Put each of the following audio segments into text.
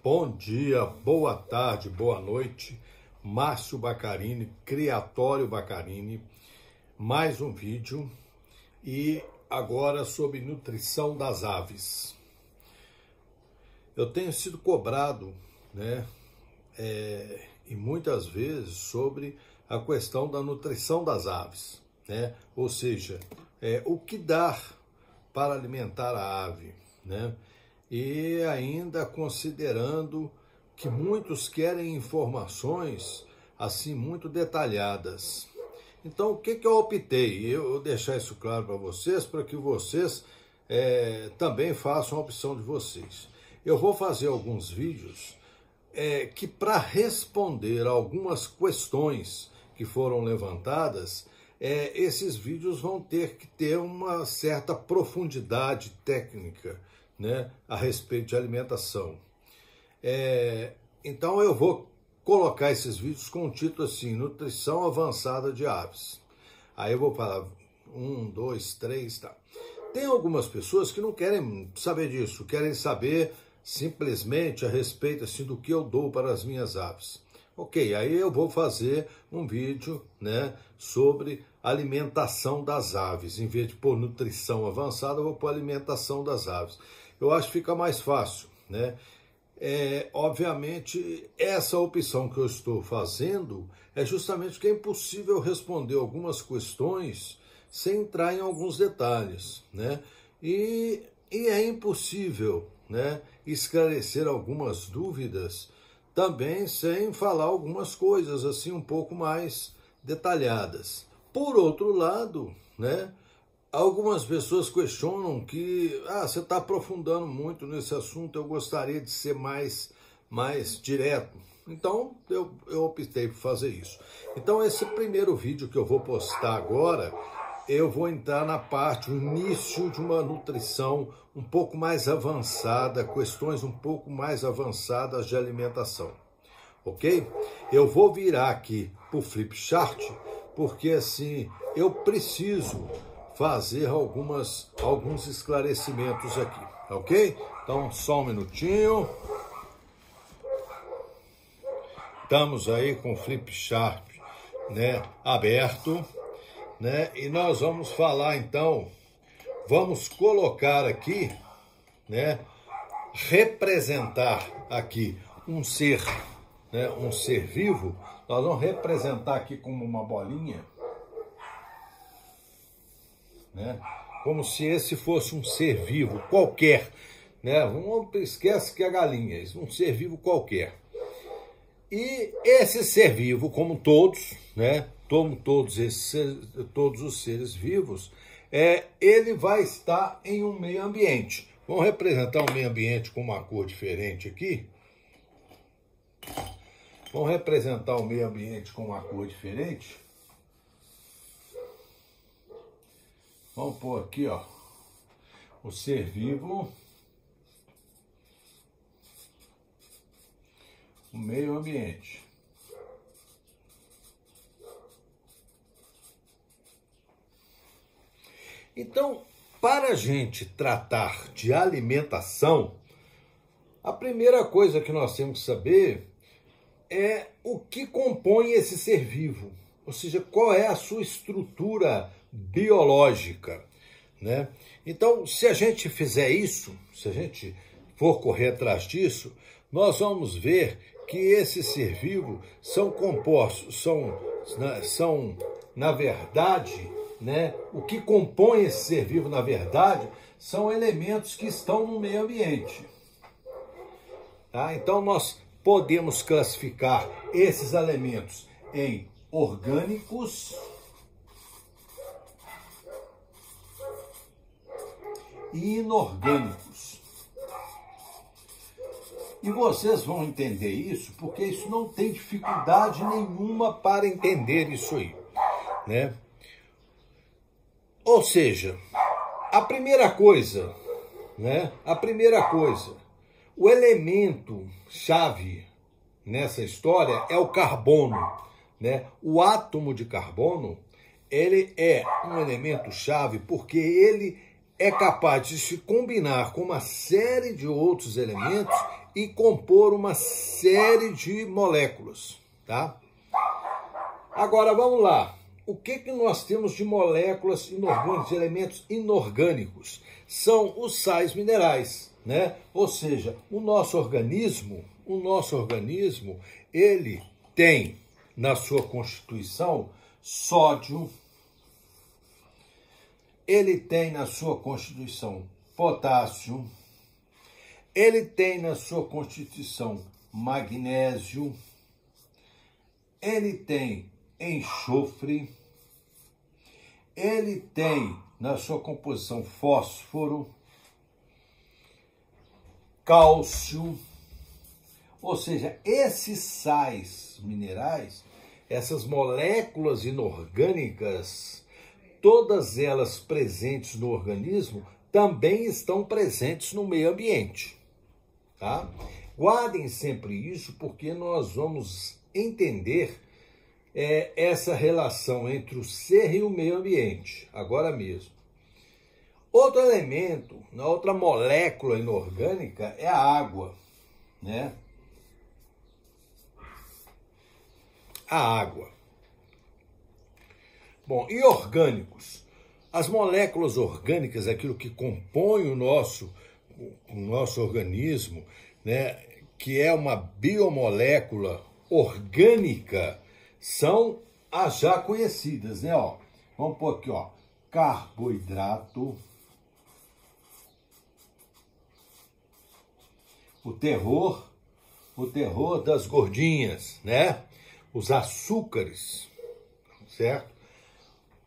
Bom dia, boa tarde, boa noite. Márcio Baccarini, Criatório Baccarini. Mais um vídeo e agora sobre nutrição das aves. Eu tenho sido cobrado, e muitas vezes sobre a questão da nutrição das aves, Ou seja, o que dar para alimentar a ave, E ainda considerando que muitos querem informações assim muito detalhadas. Então, o que eu optei? Eu vou deixar isso claro para que vocês também façam a opção de vocês. Eu vou fazer alguns vídeos que, para responder algumas questões que foram levantadas, esses vídeos vão ter que ter uma certa profundidade técnica, a respeito de alimentação. Então eu vou colocar esses vídeos com o título assim, Nutrição Avançada de Aves. Aí eu vou falar 1, 2, 3, tá. Tem algumas pessoas que não querem saber disso, querem saber simplesmente a respeito assim, do que eu dou para as minhas aves. Ok, aí eu vou fazer um vídeo sobre alimentação das aves. Em vez de pôr nutrição avançada, eu vou pôr alimentação das aves. Eu acho que fica mais fácil, Obviamente, essa opção que eu estou fazendo é justamente porque é impossível responder algumas questões sem entrar em alguns detalhes, E é impossível, esclarecer algumas dúvidas também sem falar algumas coisas assim um pouco mais detalhadas. Por outro lado, algumas pessoas questionam que você está aprofundando muito nesse assunto, eu gostaria de ser mais direto. Então, eu optei por fazer isso. Então, esse primeiro vídeo que eu vou postar agora, eu vou entrar na parte, o início de uma nutrição um pouco mais avançada, questões um pouco mais avançadas de alimentação, ok? Eu vou virar aqui para o Flipchart, porque assim, eu preciso fazer alguns esclarecimentos aqui, ok? Então, só um minutinho. Estamos aí com o Flipchart, aberto, E nós vamos falar então, vamos colocar aqui, representar aqui um ser, um ser vivo. Nós vamos representar aqui como uma bolinha, como se esse fosse um ser vivo qualquer, Não esquece que é galinha, isso é um ser vivo qualquer. E esse ser vivo, como todos, como todos os seres vivos, ele vai estar em um meio ambiente. Vamos representar um meio ambiente com uma cor diferente aqui. Vamos representar o meio ambiente com uma cor diferente. Vamos pôr aqui, o ser vivo, o meio ambiente. Então, para a gente tratar de alimentação, a primeira coisa que nós temos que saber é o que compõe esse ser vivo, ou seja, qual é a sua estrutura biológica, Então, se a gente fizer isso, se a gente for correr atrás disso, nós vamos ver que esse ser vivo são compostos, são na verdade, o que compõe esse ser vivo, na verdade, são elementos que estão no meio ambiente. Então, nós podemos classificar esses elementos em orgânicos e inorgânicos. E vocês vão entender isso, porque isso não tem dificuldade nenhuma para entender isso aí, Ou seja, a primeira coisa, o elemento chave nessa história é o carbono, O átomo de carbono, ele é um elemento chave porque ele é capaz de se combinar com uma série de outros elementos e compor uma série de moléculas, tá? Agora, vamos lá. O que nós temos de moléculas inorgânicas, de elementos inorgânicos? São os sais minerais, né? Ou seja, o nosso organismo, ele tem na sua constituição sódio, ele tem na sua constituição potássio, ele tem na sua constituição magnésio, ele tem enxofre, ele tem na sua composição fósforo, cálcio, ou seja, esses sais minerais, essas moléculas inorgânicas, todas elas presentes no organismo, também estão presentes no meio ambiente, tá? Guardem sempre isso, porque nós vamos entender essa relação entre o ser e o meio ambiente, agora mesmo. Outro elemento, outra molécula inorgânica é a água, né? A água. Bom, e orgânicos? As moléculas orgânicas, aquilo que compõe o nosso organismo, né, que é uma biomolécula orgânica, são as já conhecidas, né? Ó, vamos pôr aqui, ó, carboidrato, o terror das gordinhas, né? Os açúcares, certo?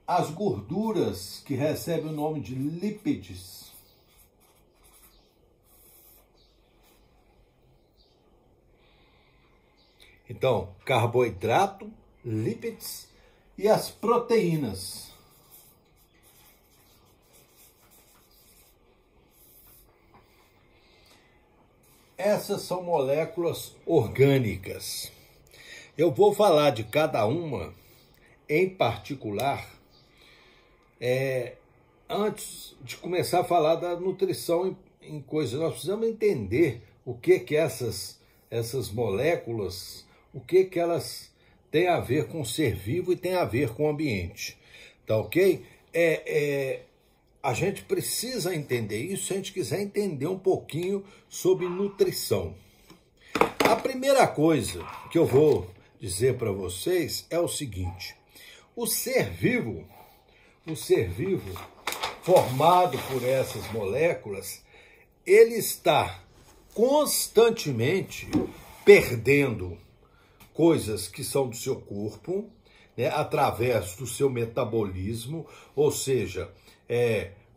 As gorduras, que recebem o nome de lípides. Então, carboidrato, lípides e as proteínas. Essas são moléculas orgânicas. Eu vou falar de cada uma em particular, antes de começar a falar da nutrição em coisas. Nós precisamos entender o que essas moléculas, o que elas têm a ver com o ser vivo e têm a ver com o ambiente. Tá ok? A gente precisa entender isso se a gente quiser entender um pouquinho sobre nutrição. A primeira coisa que eu vou dizer para vocês é o seguinte: o ser vivo formado por essas moléculas, ele está constantemente perdendo coisas que são do seu corpo, né, através do seu metabolismo, ou seja,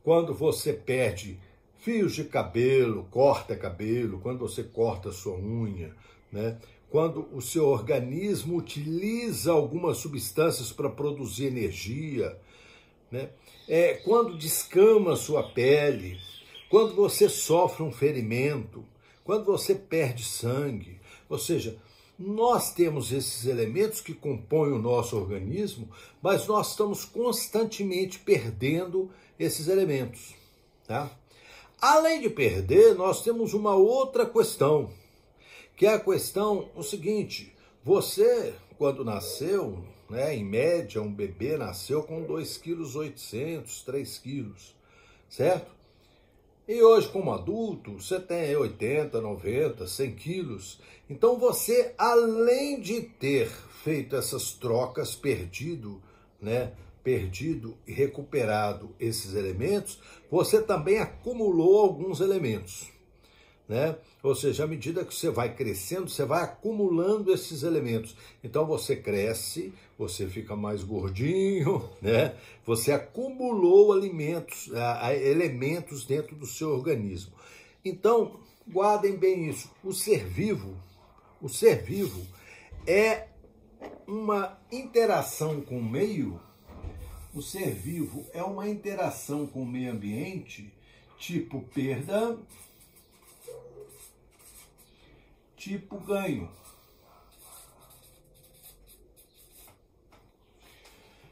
quando você perde fios de cabelo, corta cabelo, quando você corta sua unha, né, quando o seu organismo utiliza algumas substâncias para produzir energia, né, quando descama a sua pele, quando você sofre um ferimento, quando você perde sangue, ou seja, nós temos esses elementos que compõem o nosso organismo, mas nós estamos constantemente perdendo esses elementos, tá? Além de perder, nós temos uma outra questão, que é a questão, o seguinte: você, quando nasceu, né, em média, um bebê nasceu com 2,8 kg, 3 quilos, certo? E hoje, como adulto, você tem 80, 90, 100 quilos. Então você, além de ter feito essas trocas, perdido e recuperado esses elementos, você também acumulou alguns elementos, né? Ou seja, à medida que você vai crescendo, você vai acumulando esses elementos. Então você cresce, você fica mais gordinho, né? Você acumulou elementos dentro do seu organismo. Então, guardem bem isso. O ser vivo é uma interação com o meio. O ser vivo é uma interação com o meio ambiente, tipo perda, tipo ganho.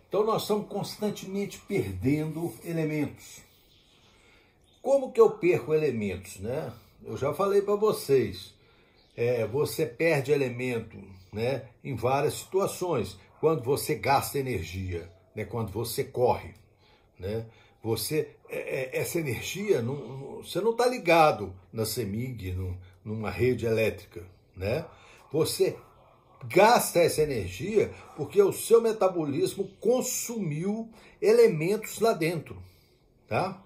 Então nós estamos constantemente perdendo elementos. como que eu perco elementos, né? Eu já falei para vocês, você perde elemento, né, em várias situações. Quando você gasta energia, né, quando você corre, né, essa energia, você não está ligado na CEMIG, numa rede elétrica, né? Você gasta essa energia porque o seu metabolismo consumiu elementos lá dentro, tá?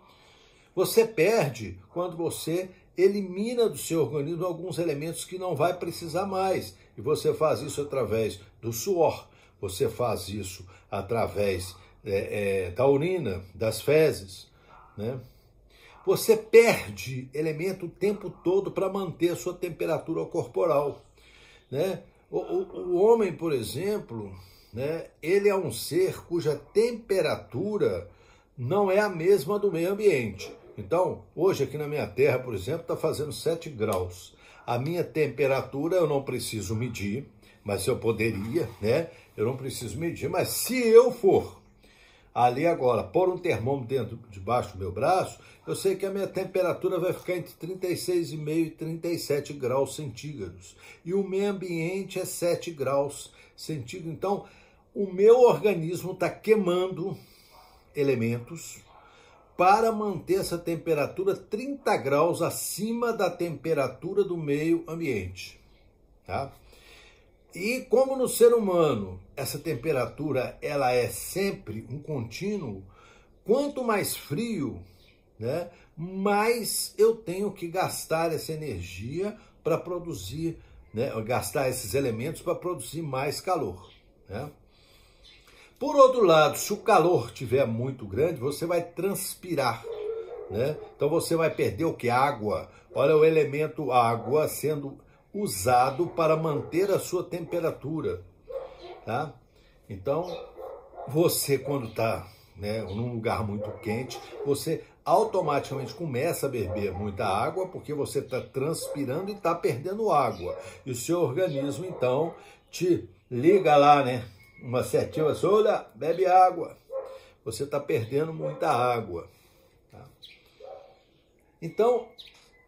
Você perde quando você elimina do seu organismo alguns elementos que não vai precisar mais. E você faz isso através do suor, você faz isso através da urina, das fezes, né? Você perde elemento o tempo todo para manter a sua temperatura corporal, né? O homem, por exemplo, né, ele é um ser cuja temperatura não é a mesma do meio ambiente. Então, hoje aqui na minha terra, por exemplo, está fazendo 7 graus. A minha temperatura eu não preciso medir, mas eu poderia, né? Eu não preciso medir, mas se eu for ali agora pôr um termômetro debaixo do meu braço, eu sei que a minha temperatura vai ficar entre 36,5 e 37 graus centígrados. E o meio ambiente é 7 graus centígrados. Então, o meu organismo está queimando elementos para manter essa temperatura 30 graus acima da temperatura do meio ambiente, tá? E como no ser humano essa temperatura ela é sempre um contínuo, quanto mais frio, né, mais eu tenho que gastar essa energia para produzir, né, gastar esses elementos para produzir mais calor, né? Por outro lado, se o calor estiver muito grande, você vai transpirar, né? Então você vai perder o que? Água. Olha o elemento água sendo usado para manter a sua temperatura, tá? Então, você quando está, né, num lugar muito quente, você automaticamente começa a beber muita água, porque você está transpirando e está perdendo água. E o seu organismo, então, te liga lá, né? Uma setinha, assim, olha, bebe água. Você está perdendo muita água. Tá? Então,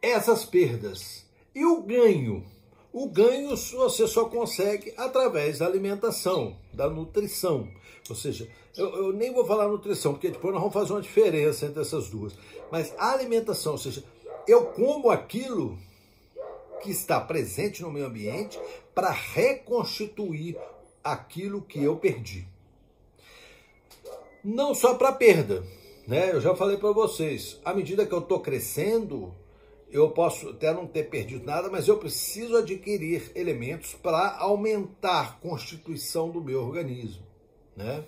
essas perdas. E o ganho? O ganho você só consegue através da alimentação, da nutrição. Ou seja, eu nem vou falar nutrição, porque depois nós vamos fazer uma diferença entre essas duas. Mas a alimentação, ou seja, eu como aquilo que está presente no meio ambiente para reconstituir aquilo que eu perdi. Não só para perda, né? Eu já falei para vocês, à medida que eu estou crescendo, eu posso até não ter perdido nada, mas eu preciso adquirir elementos para aumentar a constituição do meu organismo, né?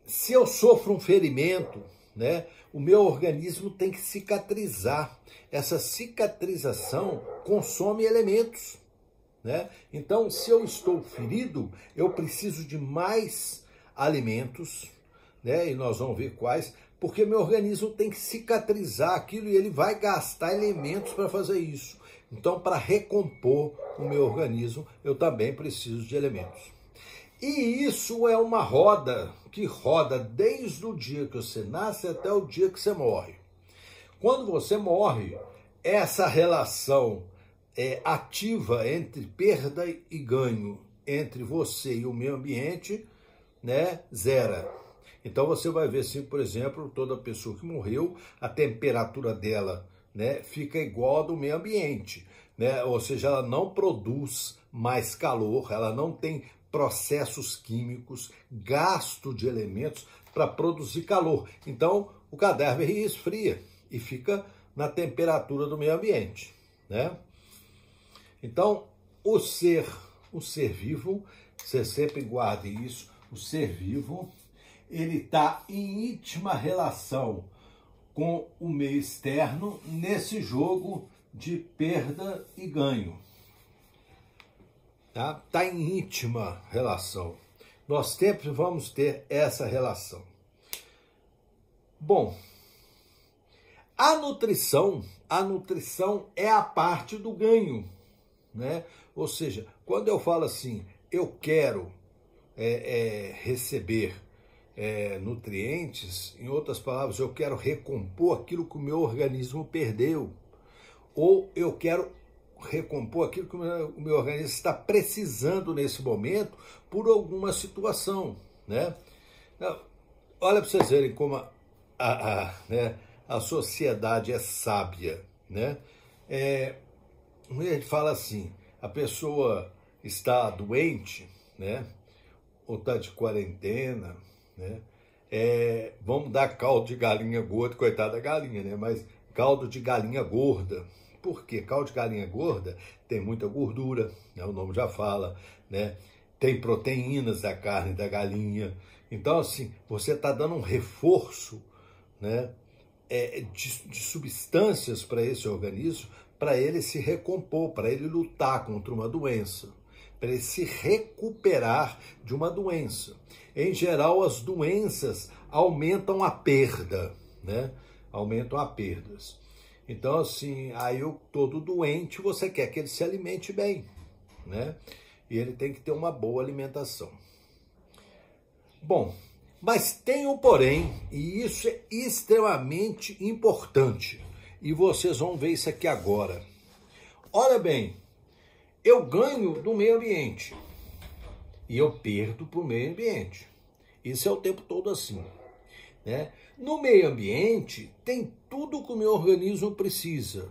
Se eu sofro um ferimento, né, o meu organismo tem que cicatrizar. Essa cicatrização consome elementos, né? Então, se eu estou ferido, eu preciso de mais alimentos, né? E nós vamos ver quais, porque meu organismo tem que cicatrizar aquilo e ele vai gastar elementos para fazer isso. Então, para recompor o meu organismo, eu também preciso de elementos. E isso é uma roda que roda desde o dia que você nasce até o dia que você morre. Quando você morre, essa relação ativa entre perda e ganho entre você e o meio ambiente, né, zera. Então você vai ver assim, por exemplo, toda pessoa que morreu, a temperatura dela, né, fica igual à do meio ambiente, né? Ou seja, ela não produz mais calor, ela não tem processos químicos, gasto de elementos para produzir calor. Então o cadáver esfria e fica na temperatura do meio ambiente, né? Então, o ser vivo, você sempre guarde isso, o ser vivo, ele está em íntima relação com o meio externo nesse jogo de perda e ganho. Tá? Tá em íntima relação. Nós sempre vamos ter essa relação. Bom, a nutrição é a parte do ganho, né? Ou seja, quando eu falo assim, eu quero receber nutrientes, em outras palavras, eu quero recompor aquilo que o meu organismo perdeu, ou eu quero recompor aquilo que o meu organismo está precisando nesse momento por alguma situação, né? Olha para vocês verem como a sociedade é sábia, né? A gente fala assim, a pessoa está doente, né? Ou está de quarentena, né? Vamos dar caldo de galinha gorda, coitada da galinha, né? Mas caldo de galinha gorda. Por quê? Caldo de galinha gorda tem muita gordura, né? O nome já fala, né? Tem proteínas da carne da galinha. Então, assim, você está dando um reforço, né? De substâncias para esse organismo, para ele se recompor, para ele lutar contra uma doença, para ele se recuperar de uma doença. Em geral, as doenças aumentam a perda, né? Aumentam as perdas. Então, assim, aí todo doente, você quer que ele se alimente bem, né? E ele tem que ter uma boa alimentação. Bom, mas tem um porém, e isso é extremamente importante. E vocês vão ver isso aqui agora. Olha bem, eu ganho do meio ambiente e eu perdo para o meio ambiente. Isso é o tempo todo assim, né? No meio ambiente tem tudo que o meu organismo precisa.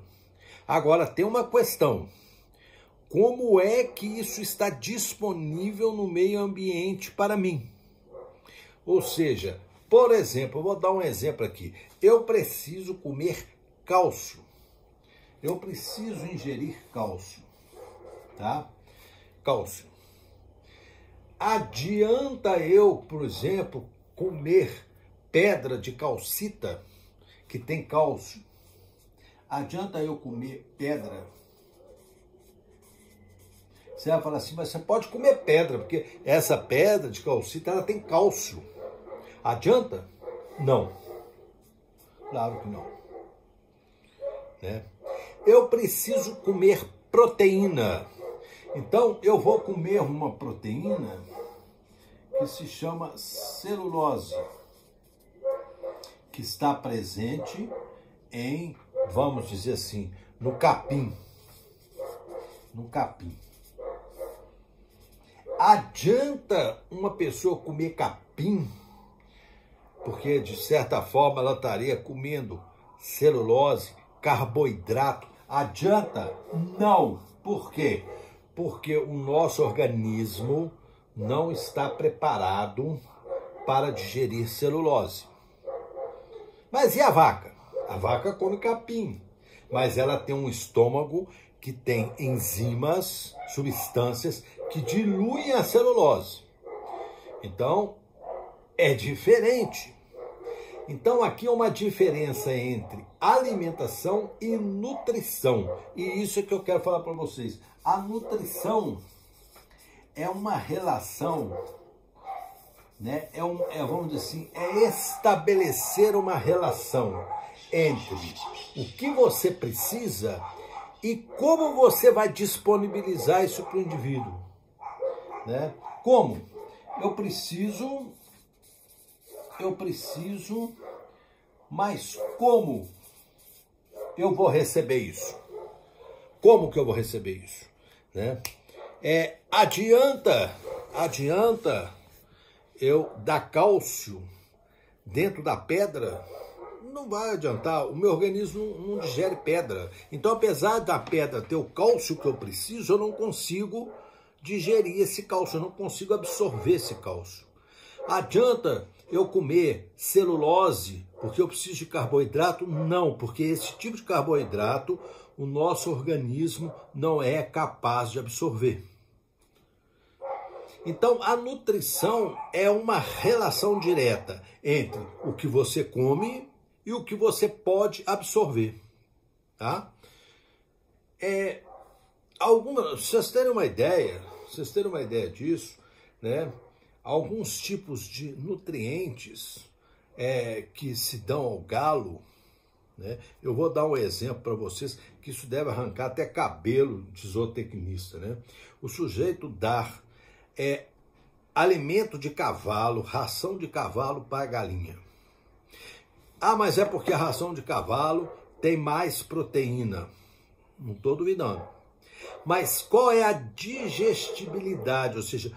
Agora tem uma questão. Como é que isso está disponível no meio ambiente para mim? Ou seja, por exemplo, eu vou dar um exemplo aqui. Eu preciso comer cálcio. Eu preciso ingerir cálcio, tá? Cálcio. Adianta eu, por exemplo, comer pedra de calcita, que tem cálcio? Adianta eu comer pedra? Você vai falar assim, mas você pode comer pedra, porque essa pedra de calcita, ela tem cálcio. Adianta? Não. Claro que não. Né? Eu preciso comer proteína. Então, eu vou comer uma proteína que se chama celulose, que está presente em, vamos dizer assim, no capim. No capim. Adianta uma pessoa comer capim, porque de certa forma ela estaria comendo celulose, carboidrato. Adianta? Não. Por quê? Porque o nosso organismo não está preparado para digerir celulose. Mas e a vaca? A vaca come capim, mas ela tem um estômago que tem enzimas, substâncias que diluem a celulose. Então, é diferente. Então, aqui é uma diferença entre alimentação e nutrição. E isso é que eu quero falar para vocês. A nutrição é uma relação, né? Vamos dizer assim, é estabelecer uma relação entre o que você precisa e como você vai disponibilizar isso para o indivíduo, né? Como? Eu preciso, mas como eu vou receber isso? Como que eu vou receber isso? Né? Adianta eu dar cálcio dentro da pedra? Não vai adiantar, o meu organismo não digere pedra. Então, apesar da pedra ter o cálcio que eu preciso, eu não consigo digerir esse cálcio, eu não consigo absorver esse cálcio. Adianta eu comer celulose porque eu preciso de carboidrato? Não, porque esse tipo de carboidrato o nosso organismo não é capaz de absorver. Então, a nutrição é uma relação direta entre o que você come e o que você pode absorver, tá? Vocês terem uma ideia disso, né? Alguns tipos de nutrientes que se dão ao galo, né? Eu vou dar um exemplo para vocês, que isso deve arrancar até cabelo de zootecnista, né? O sujeito dar alimento de cavalo, ração de cavalo para galinha. Ah, mas é porque a ração de cavalo tem mais proteína. Não estou duvidando. Mas qual é a digestibilidade, ou seja,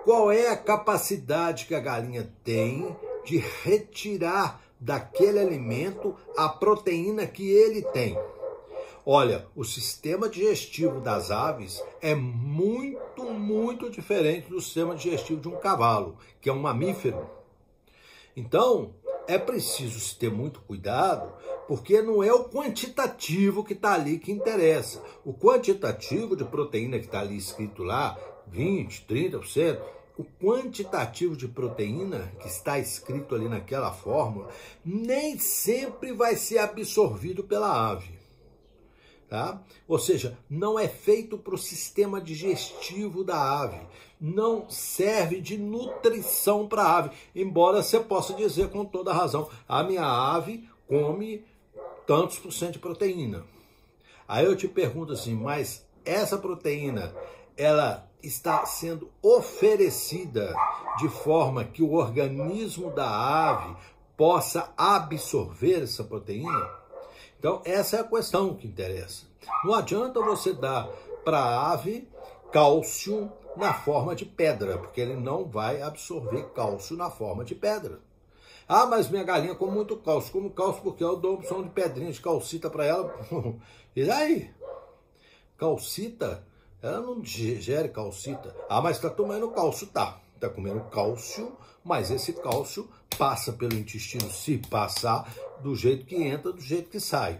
qual é a capacidade que a galinha tem de retirar daquele alimento a proteína que ele tem? Olha, o sistema digestivo das aves é muito diferente do sistema digestivo de um cavalo, que é um mamífero. Então, é preciso ter muito cuidado, porque não é o quantitativo que está ali que interessa. O quantitativo de proteína que está ali escrito lá, 20%, 30%, o quantitativo de proteína que está escrito ali naquela fórmula, nem sempre vai ser absorvido pela ave. Tá? Ou seja, não é feito para o sistema digestivo da ave, não serve de nutrição para a ave, embora você possa dizer com toda razão, a minha ave come tantos por cento de proteína. Aí eu te pergunto assim, mas essa proteína, ela está sendo oferecida de forma que o organismo da ave possa absorver essa proteína? Então, essa é a questão que interessa. Não adianta você dar para a ave cálcio na forma de pedra, porque ele não vai absorver cálcio na forma de pedra. Ah, mas minha galinha come muito cálcio. Como cálcio porque eu dou opção de pedrinha de calcita para ela. E daí? Calcita? Ela não digere calcita. Ah, mas está tomando cálcio. Tá, está comendo cálcio, mas esse cálcio passa pelo intestino, se passar, do jeito que entra, do jeito que sai,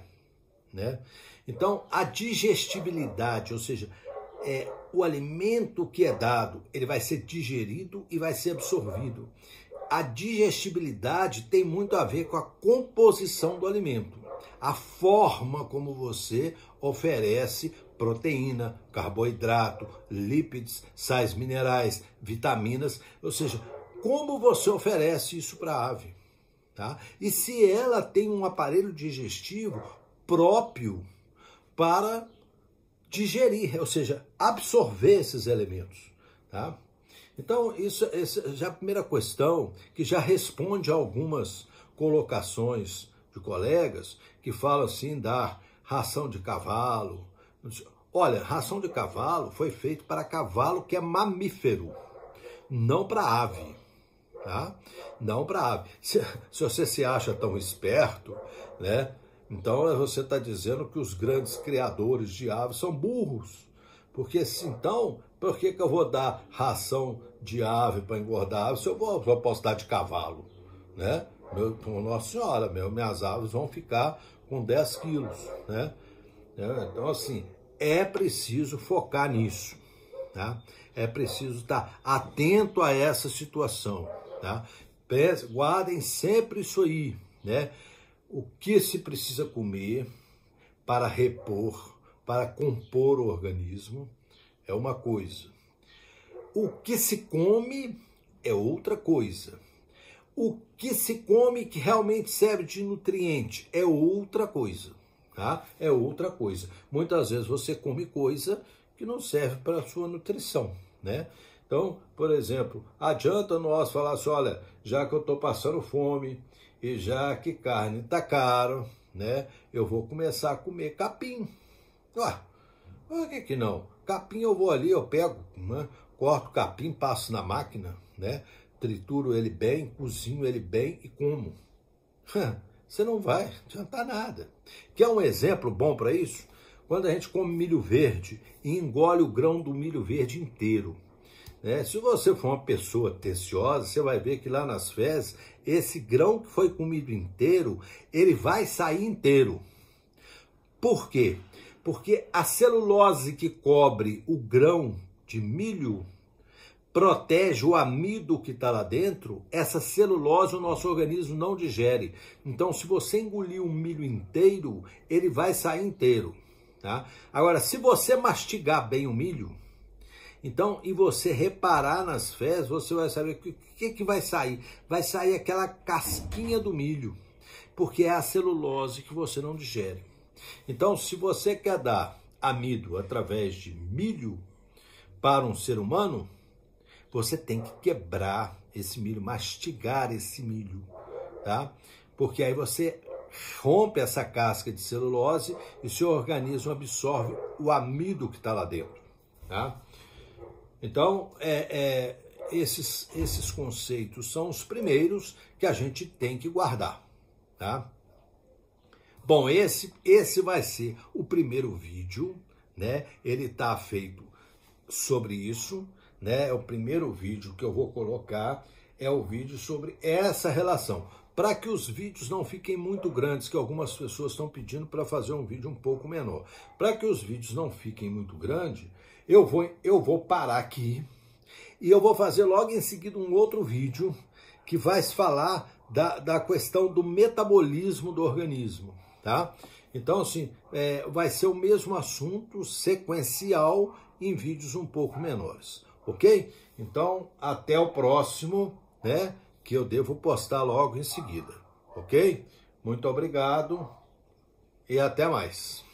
né? Então, a digestibilidade, ou seja, o alimento que é dado, ele vai ser digerido e vai ser absorvido. A digestibilidade tem muito a ver com a composição do alimento, a forma como você oferece proteína, carboidrato, lípidos, sais minerais, vitaminas, ou seja, como você oferece isso para a ave, tá? E se ela tem um aparelho digestivo próprio para digerir, ou seja, absorver esses elementos, tá? Então, essa já é a primeira questão que já responde a algumas colocações de colegas que falam assim da ração de cavalo. Olha, ração de cavalo foi feito para cavalo que é mamífero, não para ave. Tá? Não para ave. Se você se acha tão esperto, né? Então você está dizendo que os grandes criadores de aves são burros. Porque então, por que eu vou dar ração de ave para engordar ave se eu posso dar de cavalo? Né? Nossa Senhora, minhas aves vão ficar com 10 quilos. Né? Então, assim, é preciso focar nisso. Tá? É preciso estar atento a essa situação. Tá? Guardem sempre isso aí, né? O que se precisa comer para repor, para compor o organismo é uma coisa. O que se come é outra coisa. O que se come que realmente serve de nutriente é outra coisa, tá? É outra coisa. Muitas vezes você come coisa que não serve para a sua nutrição, né? Então, por exemplo, adianta nós falar assim, olha, já que eu estou passando fome e já que carne está caro, né, eu vou começar a comer capim. Ué, por que não? Capim eu vou ali, eu pego, né, corto o capim, passo na máquina, né, trituro ele bem, cozinho ele bem e como. Você não vai adiantar nada. Quer um exemplo bom para isso? Quando a gente come milho verde e engole o grão do milho verde inteiro. Se você for uma pessoa atenciosa, você vai ver que lá nas fezes, esse grão que foi comido inteiro, ele vai sair inteiro. Por quê? Porque a celulose que cobre o grão de milho protege o amido que está lá dentro. Essa celulose o nosso organismo não digere. Então, se você engolir um milho inteiro, ele vai sair inteiro. Tá? Agora, se você mastigar bem o milho, então, e você reparar nas fezes, você vai saber o que vai sair. Vai sair aquela casquinha do milho, porque é a celulose que você não digere. Então, se você quer dar amido através de milho para um ser humano, você tem que quebrar esse milho, mastigar esse milho, tá? Porque aí você rompe essa casca de celulose e seu organismo absorve o amido que está lá dentro, tá? Então, esses conceitos são os primeiros que a gente tem que guardar, tá? Bom, esse vai ser o primeiro vídeo, né? Ele está feito sobre isso, né? É o primeiro vídeo que eu vou colocar, é o vídeo sobre essa relação. Para que os vídeos não fiquem muito grandes, que algumas pessoas estão pedindo para fazer um vídeo um pouco menor. Para que os vídeos não fiquem muito grandes, eu vou parar aqui e eu vou fazer logo em seguida um outro vídeo que vai falar da questão do metabolismo do organismo, tá? Então, assim, vai ser o mesmo assunto sequencial em vídeos um pouco menores, ok? Então, até o próximo, né? Que eu devo postar logo em seguida, ok? Muito obrigado e até mais.